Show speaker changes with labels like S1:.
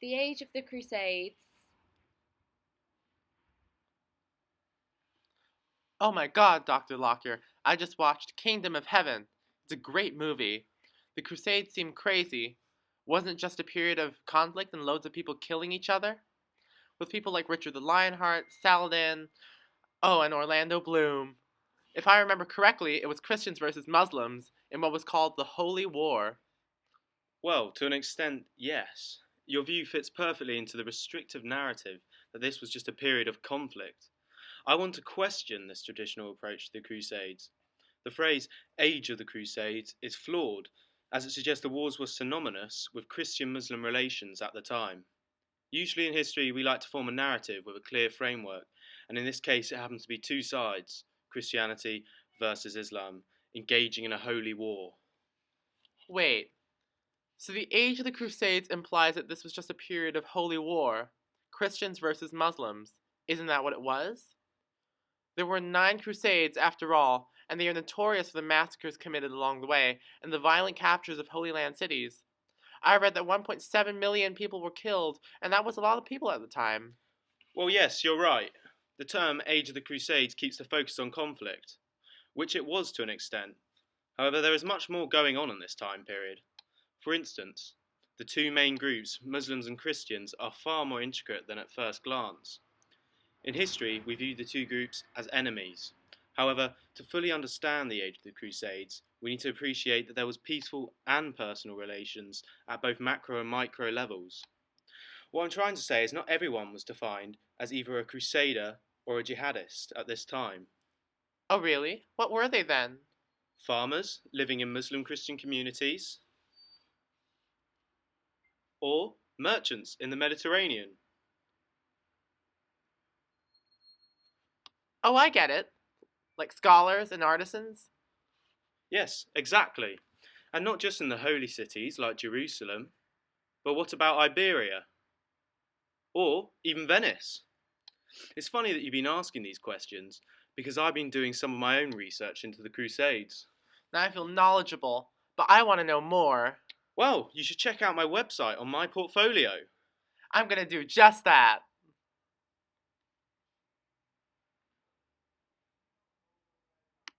S1: The Age of the Crusades.
S2: Oh my god, Dr. Lockyer, I just watched Kingdom of Heaven. It's a great movie. The Crusades seemed crazy. Wasn't it just a period of conflict and loads of people killing each other? With people like Richard the Lionheart, Saladin, oh, and Orlando Bloom. If I remember correctly, it was Christians versus Muslims in what was called the Holy War.
S3: Well, to an extent, yes. Your view fits perfectly into the restrictive narrative that this was just a period of conflict. I want to question this traditional approach to the Crusades. The phrase Age of the Crusades is flawed, as it suggests the wars were synonymous with Christian Muslim relations at the time. Usually in history, we like to form a narrative with a clear framework, and in this case, it happens to be two sides, Christianity versus Islam, engaging in a holy war.
S2: Wait, so the Age of the Crusades implies that this was just a period of holy war, Christians versus Muslims. Isn't that what it was? There were 9 crusades after all, and they are notorious for the massacres committed along the way and the violent captures of Holy Land cities. I read that 1.7 million people were killed, and that was a lot of people at the time.
S3: Well, yes, you're right. The term Age of the Crusades keeps the focus on conflict, which it was to an extent. However, there is much more going on in this time period. For instance, the two main groups, Muslims and Christians, are far more intricate than at first glance. In history, we view the two groups as enemies. However, to fully understand the Age of the Crusades, we need to appreciate that there was peaceful and personal relations at both macro and micro levels. What I'm trying to say is not everyone was defined as either a crusader or a jihadist at this time.
S2: Oh, really? What were they then?
S3: Farmers living in Muslim Christian communities, or merchants in the Mediterranean.
S2: Oh, I get it. Like scholars and artisans?
S3: Yes, exactly. And not just in the holy cities like Jerusalem, but what about Iberia? Or even Venice? It's funny that you've been asking these questions because I've been doing some of my own research into the Crusades.
S2: Now I feel knowledgeable, but I want to know more.
S3: Well, you should check out my website on my portfolio.
S2: I'm gonna do just that.